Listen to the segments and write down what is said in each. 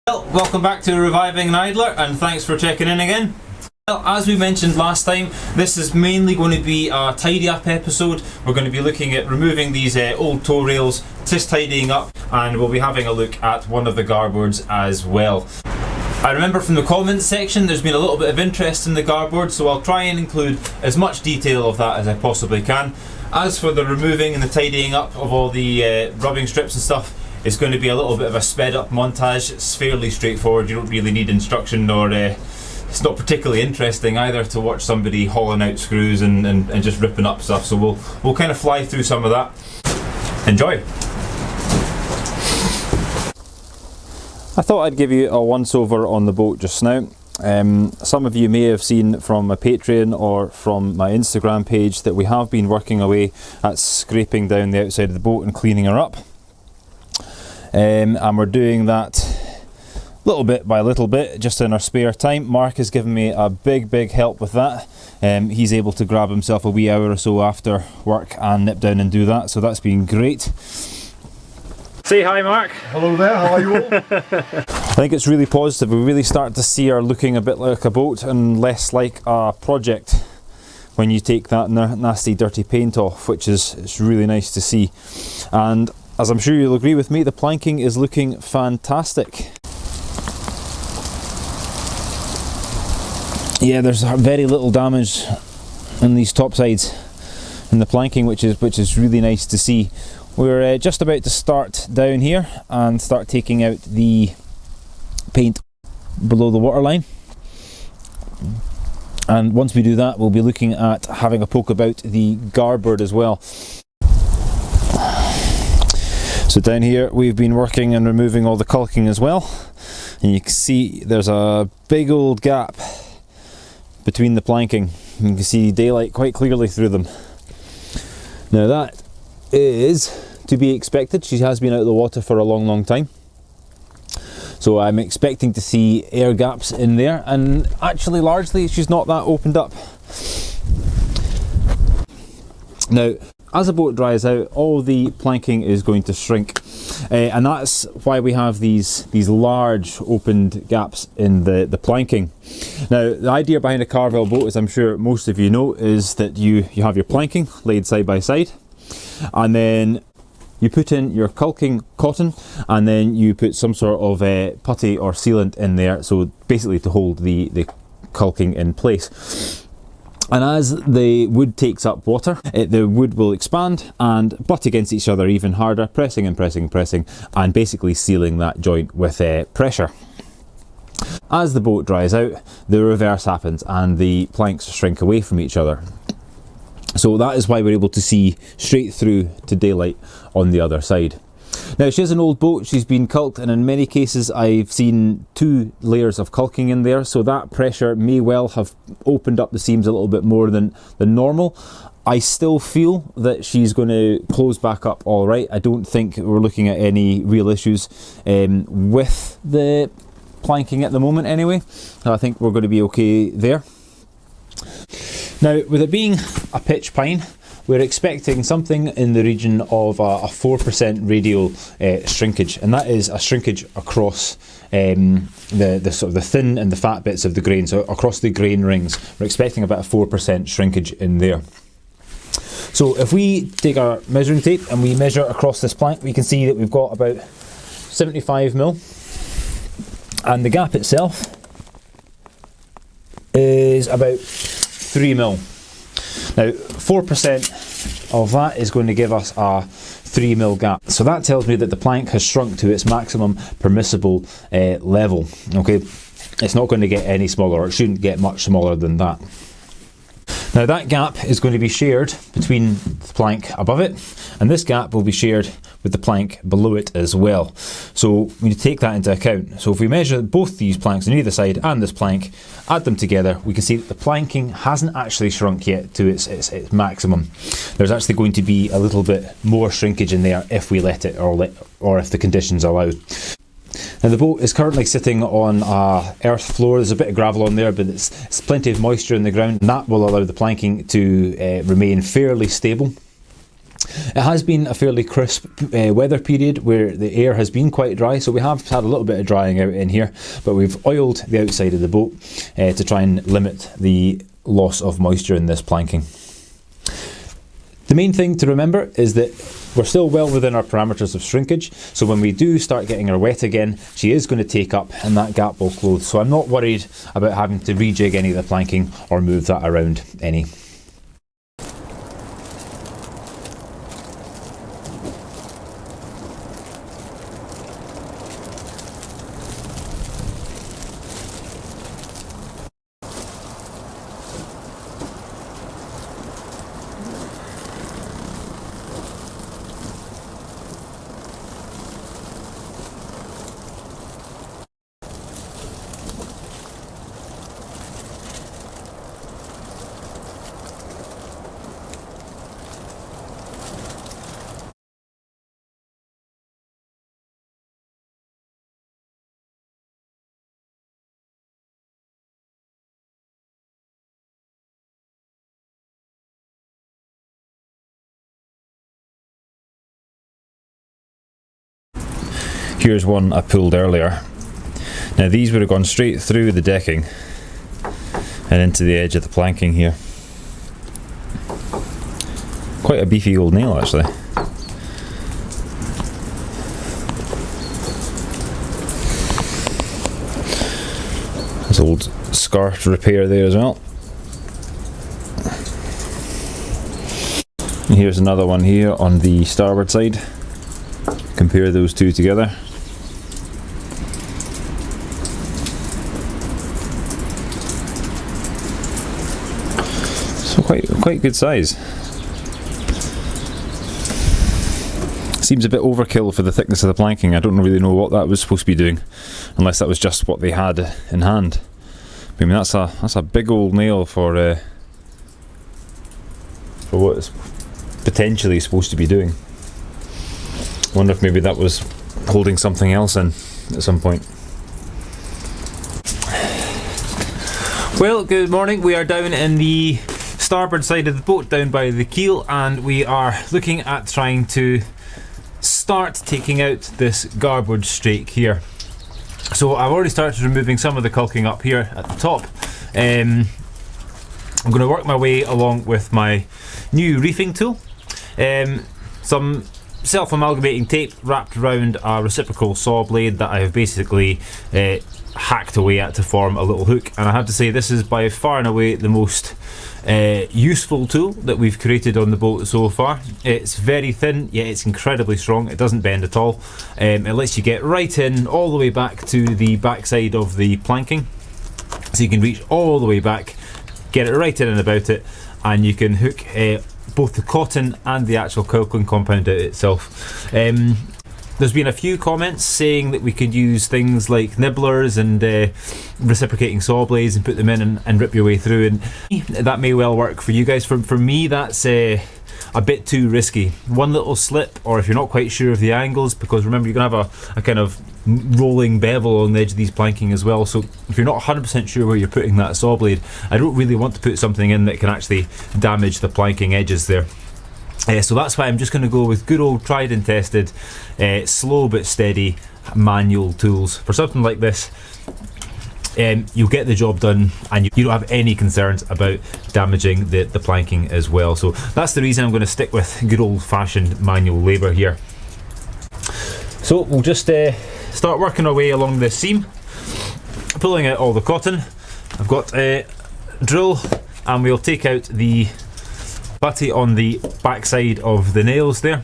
Well, welcome back to Reviving an Idler, and thanks for checking in again. Well, as we mentioned last time, this is mainly going to be a tidy up episode. We're going to be looking at removing these old tow rails, just tidying up, and we'll be having a look at one of the garboards as well. I remember from the comments section there's been a little bit of interest in the garboard, so I'll try and include as much detail of that as I possibly can. As for the removing and the tidying up of all the rubbing strips and stuff, it's going to be a little bit of a sped up montage. It's fairly straightforward, you don't really need instruction, or it's not particularly interesting either to watch somebody hauling out screws and just ripping up stuff, so we'll kind of fly through some of that. Enjoy! I thought I'd give you a once over on the boat just now. Some of you may have seen from my Patreon or from my Instagram page that we have been working away at scraping down the outside of the boat and cleaning her up. And we're doing that little bit by little bit, just in our spare time. Mark has given me a big help with that. He's able to grab himself a wee hour or so after work and nip down and do that, so that's been great. Say hi, Mark. Hello there, how are you all? I think it's really positive. We really start to see her looking a bit like a boat and less like a project when you take that nasty dirty paint off, which is it's really nice to see. And as I'm sure you'll agree with me, the planking is looking fantastic. Yeah, there's very little damage on these top sides in the planking, which is really nice to see. We're just about to start down here and start taking out the paint below the waterline. And once we do that, we'll be looking at having a poke about the garboard as well. So down here we've been working and removing all the caulking as well, and you can see there's a big old gap between the planking. You can see daylight quite clearly through them. Now that is to be expected. She has been out of the water for a long time, so I'm expecting to see air gaps in there, and actually largely she's not that opened up. Now as the boat dries out, all the planking is going to shrink, and that's why we have these large opened gaps in the planking. Now the idea behind a Carvel boat, as I'm sure most of you know, is that you have your planking laid side by side, and then you put in your caulking cotton, and then you put some sort of putty or sealant in there, so basically to hold the caulking in place. And as the wood takes up water, the wood will expand and butt against each other even harder, pressing and pressing and pressing, and basically sealing that joint with pressure. As the boat dries out, the reverse happens and the planks shrink away from each other. So that is why we're able to see straight through to daylight on the other side. Now she is an old boat, she's been caulked, and in many cases I've seen 2 layers of caulking in there, so that pressure may well have opened up the seams a little bit more than normal. I still feel that she's going to close back up all right. I don't think we're looking at any real issues with the planking at the moment anyway. I think we're going to be okay there. Now with it being a pitch pine, we're expecting something in the region of a 4% radial shrinkage, and that is a shrinkage across the sort of the thin and the fat bits of the grain, so across the grain rings. We're expecting about a 4% shrinkage in there. So if we take our measuring tape and we measure across this plank, we can see that we've got about 75mm, and the gap itself is about 3mm. Now 4% of that is going to give us a 3mm gap, so that tells me that the plank has shrunk to its maximum permissible level. Okay, it's not going to get any smaller, or it shouldn't get much smaller than that. Now that gap is going to be shared between the plank above it, and this gap will be shared with the plank below it as well. So we need to take that into account. So if we measure both these planks on either side and this plank, add them together, we can see that the planking hasn't actually shrunk yet to its maximum. There's actually going to be a little bit more shrinkage in there if we let it, or if the conditions allow. Now the boat is currently sitting on a earth floor. There's a bit of gravel on there, but it's plenty of moisture in the ground, and that will allow the planking to remain fairly stable. It has been a fairly crisp weather period where the air has been quite dry, so we have had a little bit of drying out in here, but we've oiled the outside of the boat to try and limit the loss of moisture in this planking. The main thing to remember is that we're still well within our parameters of shrinkage, so when we do start getting her wet again, she is going to take up and that gap will close. So I'm not worried about having to rejig any of the planking or move that around any. Here's one I pulled earlier. Now these would have gone straight through the decking and into the edge of the planking here. Quite a beefy old nail actually. This old scarf repair there as well. And here's another one here on the starboard side. Compare those two together. So quite good size. Seems a bit overkill for the thickness of the planking. I don't really know what that was supposed to be doing, unless that was just what they had in hand. I mean, that's a big old nail for what it's potentially supposed to be doing. Wonder if maybe that was holding something else in at some point. Well, good morning. We are down in the starboard side of the boat, down by the keel, and we are looking at trying to start taking out this garboard strake here. So I've already started removing some of the caulking up here at the top. I'm going to work my way along with my new reefing tool. Some self-amalgamating tape wrapped around a reciprocal saw blade that I have basically hacked away at to form a little hook, and I have to say this is by far and away the most useful tool that we've created on the boat so far. It's very thin, yet it's incredibly strong. It doesn't bend at all. It lets you get right in all the way back to the backside of the planking, so you can reach all the way back, get it right in and about it, and you can hook both the cotton and the actual caulking compound out itself. There's been a few comments saying that we could use things like nibblers and reciprocating saw blades and put them in and rip your way through, and that may well work for you guys. For me, that's a bit too risky. One little slip, or if you're not quite sure of the angles, because remember you're going to have a kind of rolling bevel on the edge of these planking as well, so if you're not 100% sure where you're putting that saw blade, I don't really want to put something in that can actually damage the planking edges there. So that's why I'm just going to go with good old tried and tested, slow but steady manual tools. For something like this, you'll get the job done and you don't have any concerns about damaging the planking as well. So that's the reason I'm going to stick with good old fashioned manual labour here. So we'll just start working our way along this seam, pulling out all the cotton. I've got a drill, and we'll take out the butty on the back side of the nails there,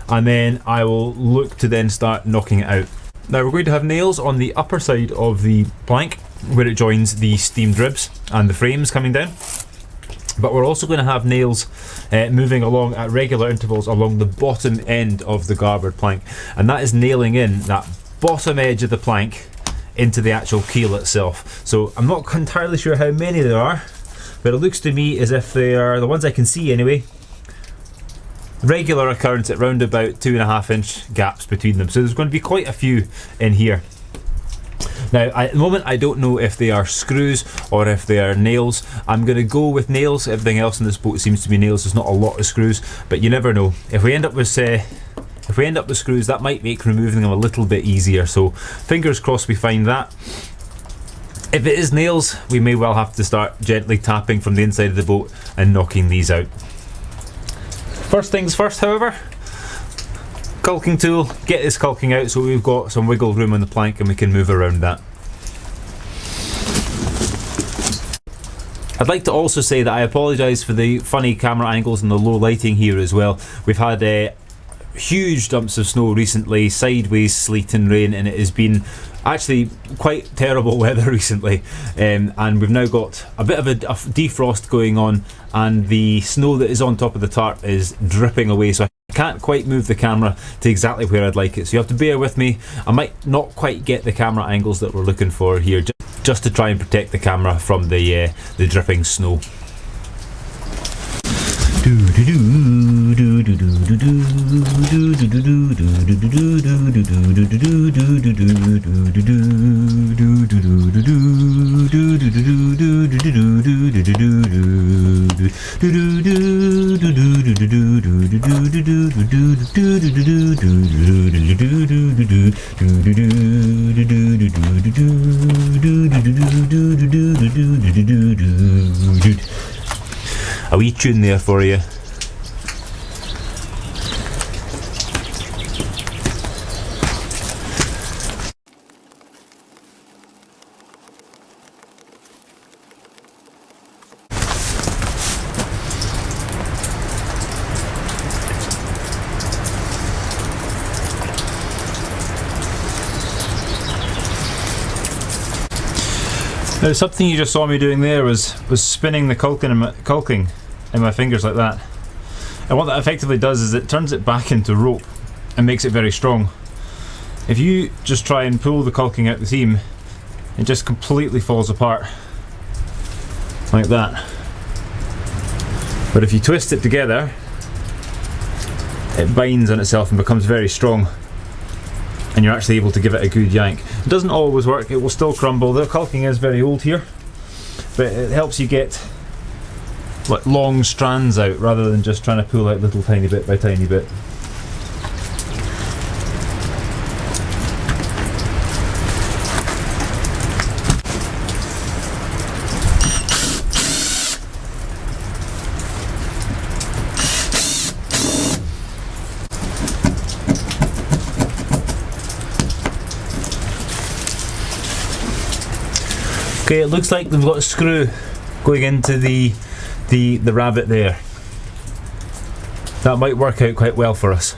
and then I will look to then start knocking it out. Now we're going to have nails on the upper side of the plank where it joins the steamed ribs and the frames coming down, but we're also going to have nails moving along at regular intervals along the bottom end of the garboard plank, and that is nailing in that bottom edge of the plank into the actual keel itself. So I'm not entirely sure how many there are, but it looks to me as if they are, the ones I can see anyway, regular occurrence at round about 2.5 inch gaps between them. So there's going to be quite a few in here. Now at the moment I don't know if they are screws or if they are nails. I'm going to go with nails. Everything else in this boat seems to be nails. There's not a lot of screws, but you never know. If we end up with screws, that might make removing them a little bit easier, so fingers crossed we find that. If it is nails, we may well have to start gently tapping from the inside of the boat and knocking these out. First things first, however, caulking tool, get this caulking out so we've got some wiggle room on the plank and we can move around that. I'd like to also say that I apologise for the funny camera angles and the low lighting here as well. We've had huge dumps of snow recently, sideways sleet and rain, and it has been actually quite terrible weather recently, and we've now got a bit of a defrost going on, and the snow that is on top of the tarp is dripping away, so I can't quite move the camera to exactly where I'd like it, so you have to bear with me. I might not quite get the camera angles that we're looking for here, just to try and protect the camera from the dripping snow. A wee tune there for you. Now something you just saw me doing there was spinning the caulking in my fingers like that, and what that effectively does is it turns it back into rope and makes it very strong. If you just try and pull the caulking out the seam, it just completely falls apart like that, but if you twist it together it binds on itself and becomes very strong, and you're actually able to give it a good yank. It doesn't always work, it will still crumble. The caulking is very old here, but it helps you get like long strands out rather than just trying to pull out little tiny bit by tiny bit. Okay, it looks like they've got a screw going into the rabbit there. That might work out quite well for us.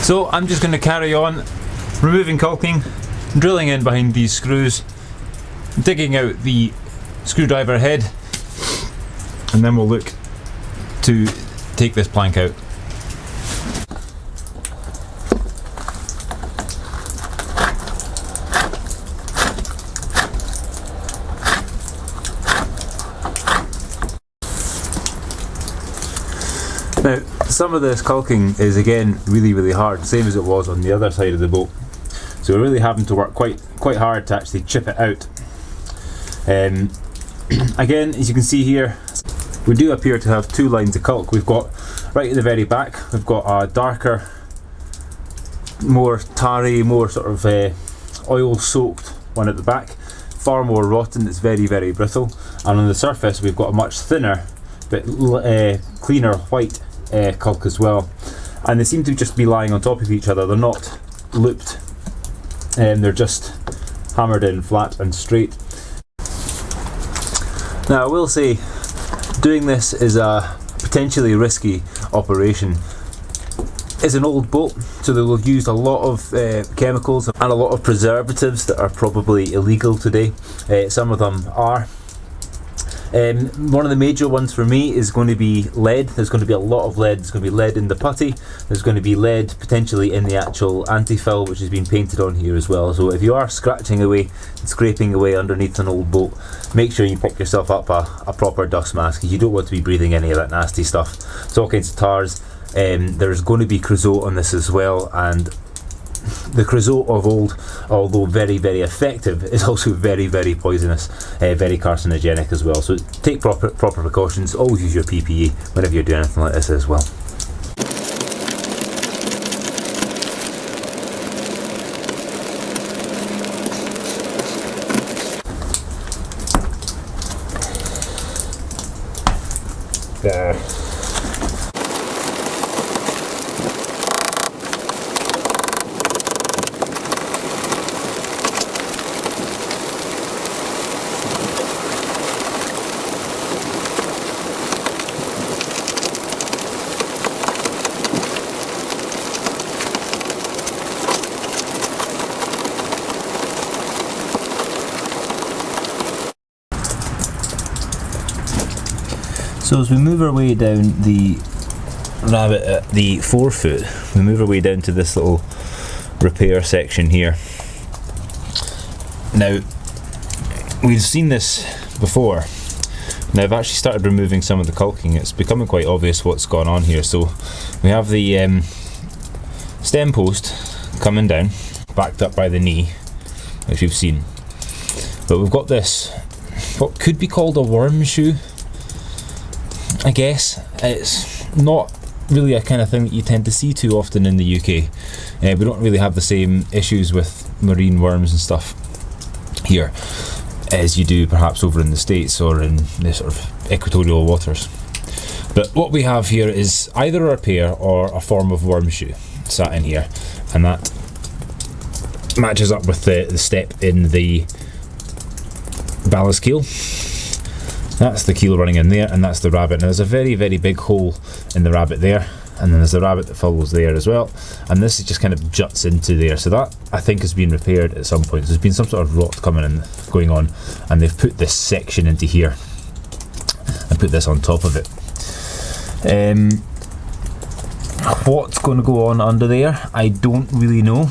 So I'm just going to carry on removing caulking, drilling in behind these screws, digging out the screwdriver head, and then we'll look to take this plank out. Now, some of this caulking is again really hard, same as it was on the other side of the boat. So we're really having to work quite hard to actually chip it out. Again, as you can see here, we do appear to have two lines of caulk. We've got right at the very back, we've got a darker, more tarry, more sort of oil soaked one at the back, far more rotten, it's very brittle, and on the surface we've got a much thinner but cleaner white caulk as well, and they seem to just be lying on top of each other. They're not looped, they're just hammered in flat and straight. Now I will say, doing this is a potentially risky operation. It's an old boat, so they will have used a lot of chemicals and a lot of preservatives that are probably illegal today. Some of them are. One of the major ones for me is going to be lead. There's going to be a lot of lead. There's going to be lead in the putty. There's going to be lead potentially in the actual anti-fill, which has been painted on here as well. So if you are scratching away and scraping away underneath an old boat, make sure you pick yourself up a proper dust mask, because you don't want to be breathing any of that nasty stuff. It's all kinds of tars. There's going to be creosote on this as well, and the creosote of old, although very, very effective, is also very, very poisonous, very carcinogenic as well. So take proper precautions. Always use your PPE whenever you're doing anything like this as well. There. So as we move our way down the rabbit at the forefoot, we move our way down to this little repair section here. Now, we've seen this before. Now I've actually started removing some of the caulking. It's becoming quite obvious what's gone on here. So we have the stem post coming down, backed up by the knee, which you've seen. But we've got this, what could be called a worm shoe, I guess. It's not really a kind of thing that you tend to see too often in the UK. We don't really have the same issues with marine worms and stuff here as you do perhaps over in the States or in the sort of equatorial waters. But what we have here is either a repair or a form of worm shoe sat in here, and that matches up with the step in the ballast keel. That's the keel running in there, and that's the rabbit. Now there's a very, very big hole in the rabbit there, and then there's the rabbit that follows there as well, and this is just kind of juts into there. So that, I think, has been repaired at some point. There's been some sort of rot going on, and they've put this section into here and put this on top of it. What's going to go on under there, I don't really know.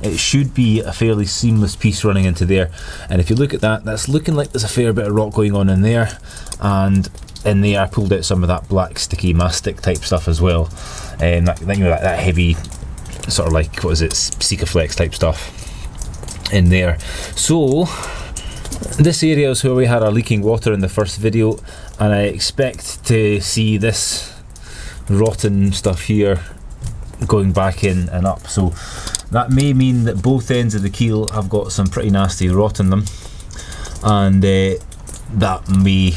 It should be a fairly seamless piece running into there, and if you look at that, that's looking like there's a fair bit of rot going on in there, and in there I pulled out some of that black sticky mastic type stuff as well, and that heavy sort of like, what is it, Sikaflex type stuff in there. So this area is where we had our leaking water in the first video, and I expect to see this rotten stuff here going back in and up. So that may mean that both ends of the keel have got some pretty nasty rot in them, and that may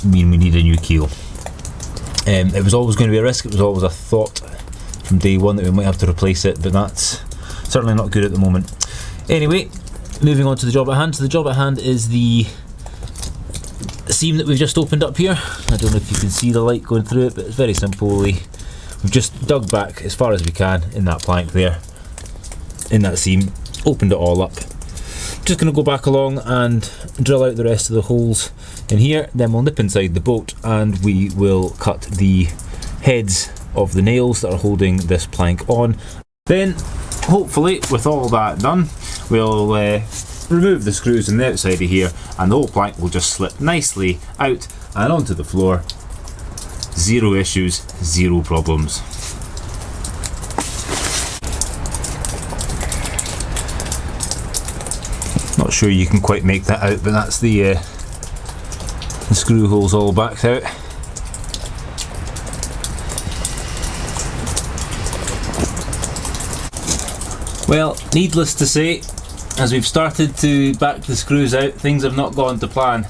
mean we need a new keel. It was always going to be a risk. It was always a thought from day one that we might have to replace it, but that's certainly not good at the moment. Anyway, moving on to the job at hand. So the job at hand is the seam that we've just opened up here. I don't know if you can see the light going through it, but it's very simply, we've just dug back as far as we can in that plank there, in that seam, opened it all up. Just going to go back along and drill out the rest of the holes in here, then we'll nip inside the boat and we will cut the heads of the nails that are holding this plank on. Then, hopefully, with all that done, we'll remove the screws on the outside of here, and the whole plank will just slip nicely out and onto the floor. Zero issues, zero problems. Not sure you can quite make that out, but that's the screw holes all backed out. Well, needless to say, as we've started to back the screws out, things have not gone to plan.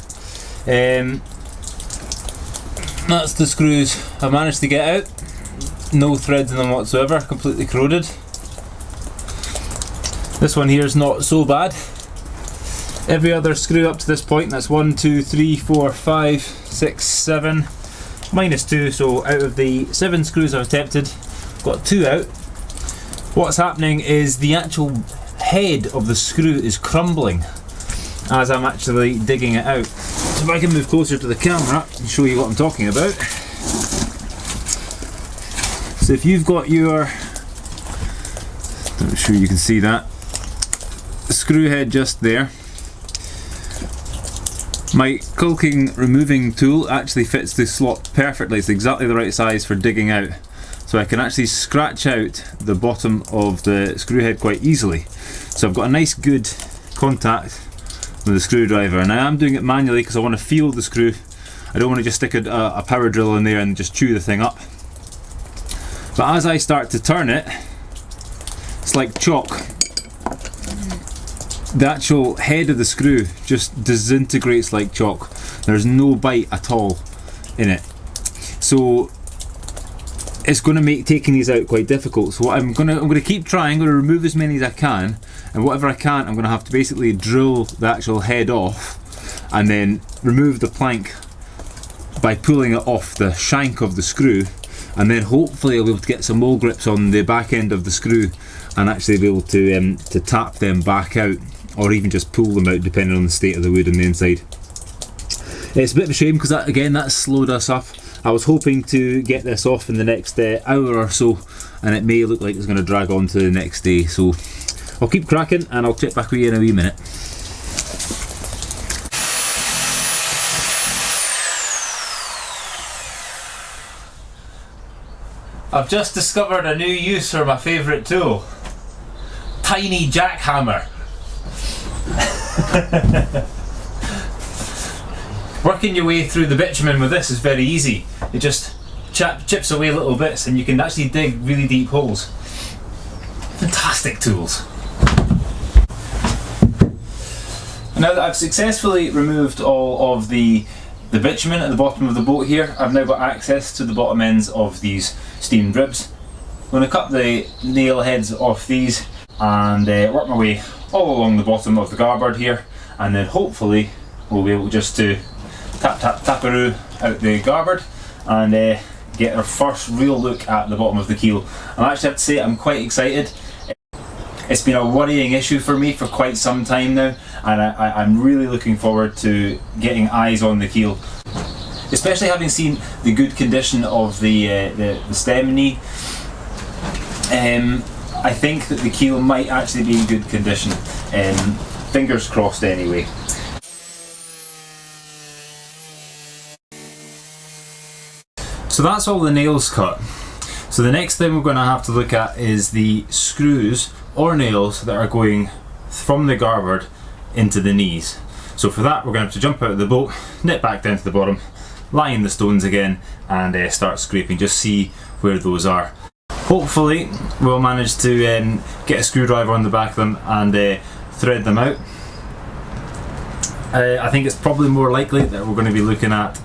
That's the screws I've managed to get out. No threads in them whatsoever, completely corroded. This one here is not so bad. Every other screw up to this point, that's 1, 2, 3, 4, 5, 6, 7, minus 2, so out of the 7 screws I've attempted, got 2 out. What's happening is the actual head of the screw is crumbling as I'm actually digging it out. So if I can move closer to the camera and show you what I'm talking about. So if you've got your, I'm sure you can see that, screw head just there. My caulking removing tool actually fits this slot perfectly. It's exactly the right size for digging out. So I can actually scratch out the bottom of the screw head quite easily. So I've got a nice good contact with the screwdriver, and I am doing it manually because I want to feel the screw. I don't want to just stick a power drill in there and just chew the thing up. But as I start to turn it, it's like chalk. The actual head of the screw just disintegrates like chalk. There's no bite at all in it. So it's going to make taking these out quite difficult. So what I'm going to keep trying. I'm going to remove as many as I can, and whatever I can't, I'm going to have to basically drill the actual head off and then remove the plank by pulling it off the shank of the screw, and then hopefully I'll be able to get some mole grips on the back end of the screw and actually be able to tap them back out, or even just pull them out depending on the state of the wood on the inside. It's a bit of a shame because that slowed us up. I was hoping to get this off in the next hour or so, and it may look like it's going to drag on to the next day. So I'll keep cracking and I'll check back with you in a wee minute. I've just discovered a new use for my favourite tool. Tiny jackhammer. Working your way through the bitumen with this is very easy. It just chips away little bits and you can actually dig really deep holes. Fantastic tools. Now that I've successfully removed all of the bitumen at the bottom of the boat here, I've now got access to the bottom ends of these steamed ribs. I'm going to cut the nail heads off these and work my way all along the bottom of the garboard here, and then hopefully we'll be able just to tap-a-roo out the garboard and get our first real look at the bottom of the keel. I actually have to say I'm quite excited. It's been a worrying issue for me for quite some time now, and I'm really looking forward to getting eyes on the keel, especially having seen the good condition of the stem knee. I think that the keel might actually be in good condition. Fingers crossed anyway. So that's all the nails cut. So the next thing we're going to have to look at is the screws or nails that are going from the garboard into the knees. So for that we're going to have to jump out of the boat, nip back down to the bottom, lie in the stones again and start scraping, just see where those are. Hopefully we'll manage to get a screwdriver on the back of them and thread them out. I think it's probably more likely that we're going to be looking at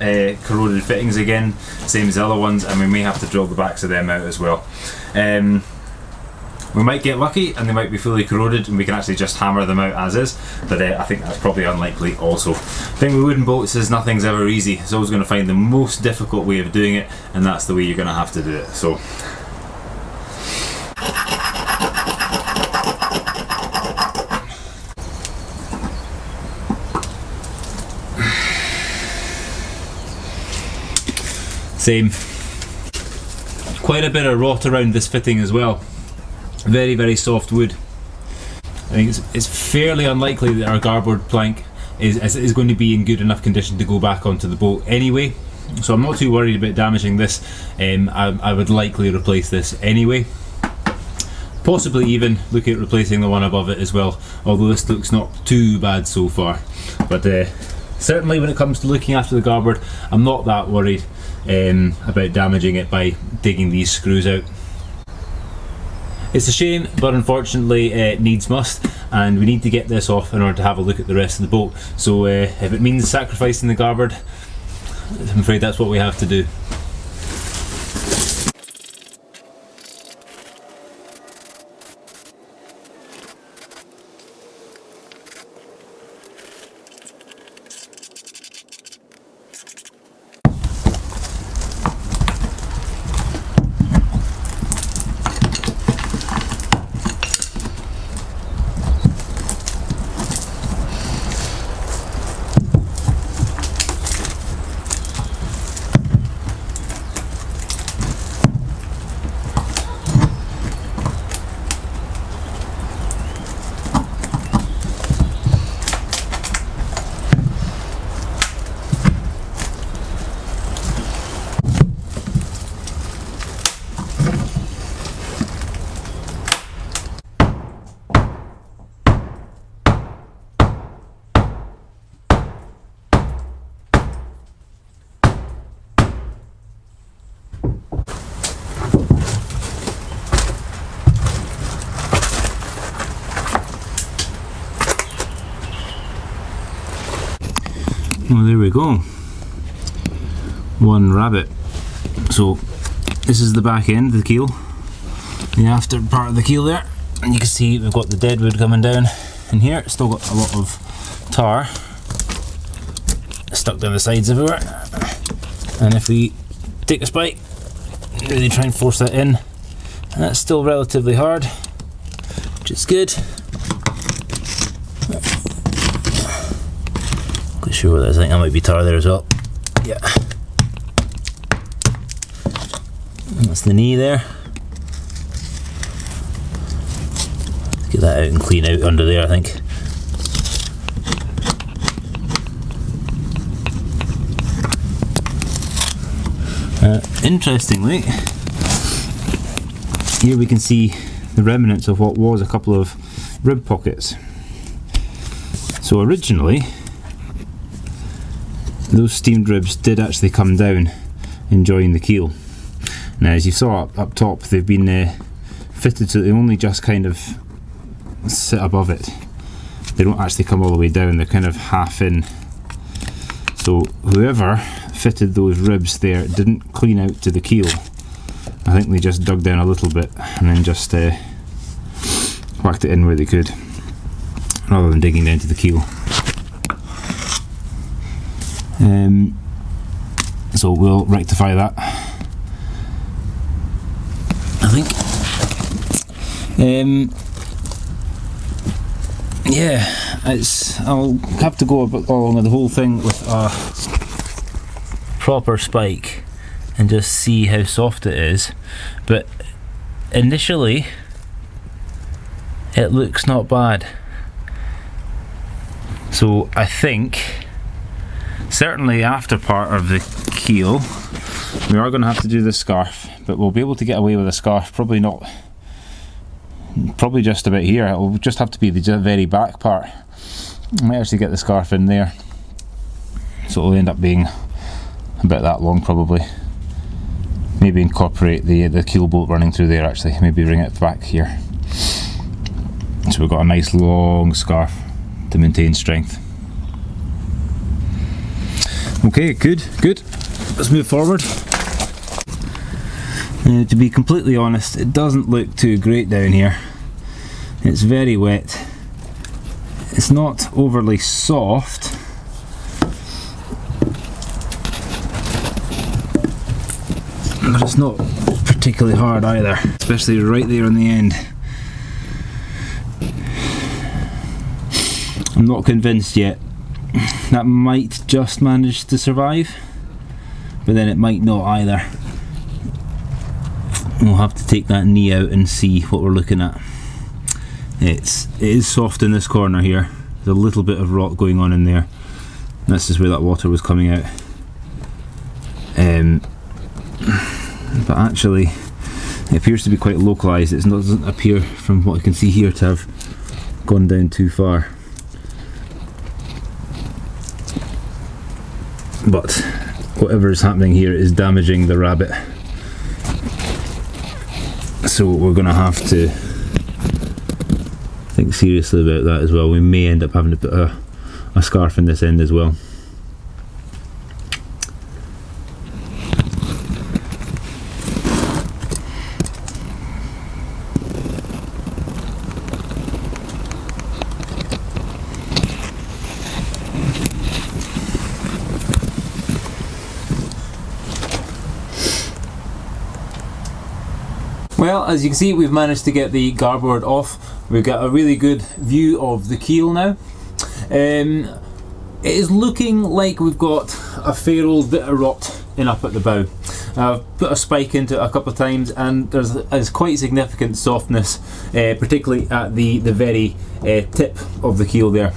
corroded fittings again, same as the other ones, and we may have to drill the backs of them out as well. We might get lucky and they might be fully corroded and we can actually just hammer them out as is, but I think that's probably unlikely also. The thing with wooden boats is nothing's ever easy. It's always going to find the most difficult way of doing it, and that's the way you're going to have to do it. So same. Quite a bit of rot around this fitting as well. Very, very soft wood. I think it's fairly unlikely that our garboard plank is going to be in good enough condition to go back onto the boat anyway. So I'm not too worried about damaging this. I would likely replace this anyway. Possibly even look at replacing the one above it as well, although this looks not too bad so far. But certainly when it comes to looking after the garboard, I'm not that worried about damaging it by digging these screws out. It's a shame, but unfortunately needs must, and we need to get this off in order to have a look at the rest of the boat. So if it means sacrificing the garboard, I'm afraid that's what we have to do. Well, there we go. One rabbit. So this is the back end of the keel, the after part of the keel there, and you can see we've got the dead wood coming down in here. It's still got a lot of tar stuck down the sides everywhere, and if we take a spike, really try and force that in, and that's still relatively hard, which is good. Not sure what that is. I think that might be tar there as well. Yeah. And that's the knee there. Get that out and clean out under there, I think. Interestingly, here we can see the remnants of what was a couple of rib pockets. So originally, those steamed ribs did actually come down and join the keel. Now, as you saw up top, they've been fitted so they only just kind of sit above it. They don't actually come all the way down, they're kind of half in. So whoever fitted those ribs there didn't clean out to the keel. I think they just dug down a little bit and then just whacked it in where they could, rather than digging down to the keel. So we'll rectify that, I think. Yeah, I'll have to go along the whole thing with a proper spike and just see how soft it is, but initially it looks not bad. So I think certainly after part of the keel we are going to have to do the scarf, but we'll be able to get away with a scarf, probably just about here. It will just have to be the very back part. I might actually get the scarf in there, so it'll end up being about that long probably. Maybe incorporate the keel bolt running through there actually, maybe bring it back here. So we've got a nice long scarf to maintain strength. Okay, good. Let's move forward. To be completely honest, it doesn't look too great down here. It's very wet. It's not overly soft. But it's not particularly hard either, especially right there on the end. I'm not convinced yet. That might just manage to survive, but then it might not either. We'll have to take that knee out and see what we're looking at. It is soft in this corner here. There's a little bit of rot going on in there. This is where that water was coming out. But actually it appears to be quite localised. It doesn't appear, from what I can see here, to have gone down too far. But whatever is happening here is damaging the rabbit, so we're going to have to think seriously about that as well. We may end up having to put a scarf in this end as well. Well, as you can see, we've managed to get the garboard off. We've got a really good view of the keel now. It is looking like we've got a fair old bit of rot in up at the bow. I've put a spike into it a couple of times and there's quite significant softness, particularly at the very tip of the keel there.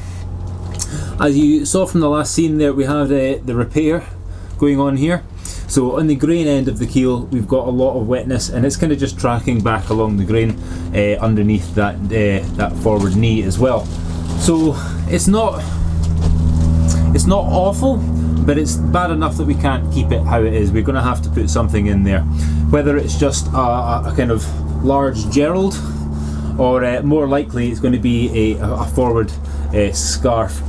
As you saw from the last scene there, we have the repair going on here. So on the grain end of the keel we've got a lot of wetness, and it's kind of just tracking back along the grain underneath that forward knee as well. So it's not awful, but it's bad enough that we can't keep it how it is. We're going to have to put something in there, whether it's just a kind of large gerald, or more likely it's going to be a forward scarf.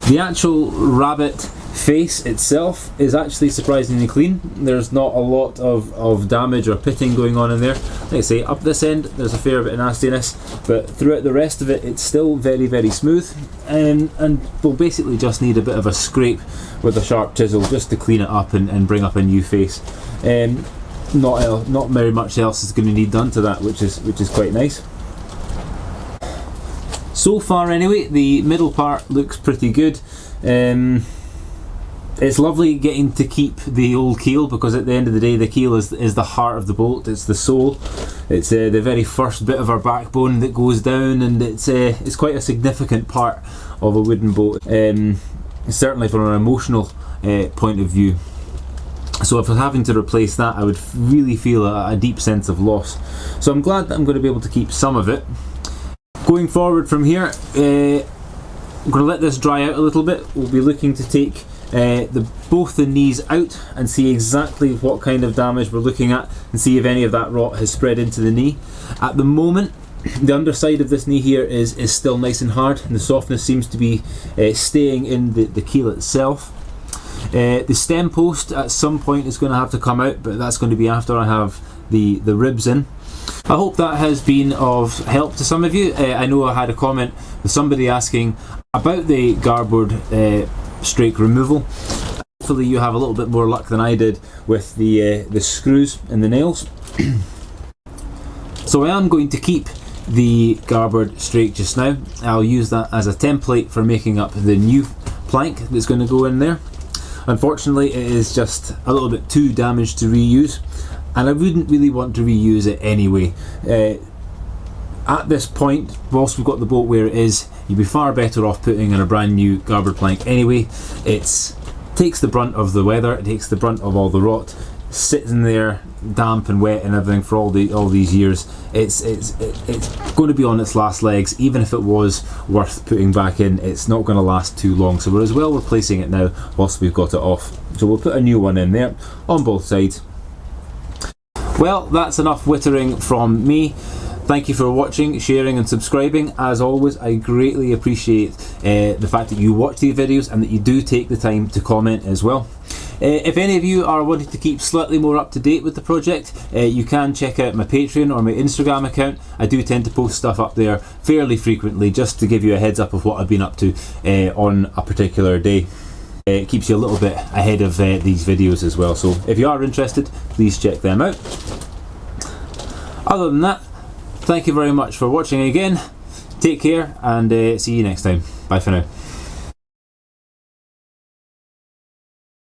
The actual rabbit face itself is actually surprisingly clean. There's not a lot of damage or pitting going on in there. Like I say, up this end there's a fair bit of nastiness, but throughout the rest of it it's still very, very smooth, and we'll basically just need a bit of a scrape with a sharp chisel just to clean it up and bring up a new face. Not very much else is going to need done to that, which is quite nice. So far anyway, the middle part looks pretty good. It's lovely getting to keep the old keel, because at the end of the day the keel is the heart of the boat. It's the soul. It's the very first bit of our backbone that goes down, and it's quite a significant part of a wooden boat, certainly from an emotional point of view. So if I was having to replace that, I would really feel a deep sense of loss. So I'm glad that I'm going to be able to keep some of it. Going forward from here, I'm going to let this dry out a little bit. We'll be looking to take both the knees out and see exactly what kind of damage we're looking at, and see if any of that rot has spread into the knee. At the moment, the underside of this knee here is still nice and hard, and the softness seems to be staying in the keel itself. The stem post at some point is going to have to come out, but that's going to be after I have the ribs in. I hope that has been of help to some of you. I know I had a comment with somebody asking about the garboard strake removal. Hopefully you have a little bit more luck than I did with the screws and the nails. So I am going to keep the garboard strake just now. I'll use that as a template for making up the new plank that's going to go in there. Unfortunately, it is just a little bit too damaged to reuse, and I wouldn't really want to reuse it anyway. At this point, whilst we've got the boat where it is, you'd be far better off putting in a brand new garboard plank anyway. It takes the brunt of the weather, it takes the brunt of all the rot, sitting there damp and wet and everything for all these years. It's going to be on its last legs. Even if it was worth putting back in, it's not going to last too long, so we're as well replacing it now whilst we've got it off. So we'll put a new one in there on both sides. Well, that's enough wittering from me. Thank you for watching, sharing and subscribing. As always, I greatly appreciate the fact that you watch these videos and that you do take the time to comment as well. If any of you are wanting to keep slightly more up to date with the project, you can check out my Patreon or my Instagram account. I do tend to post stuff up there fairly frequently, just to give you a heads up of what I've been up to on a particular day. It keeps you a little bit ahead of these videos as well, so if you are interested, please check them out. Other than that, thank you very much for watching again. Take care, and see you next time. Bye for now.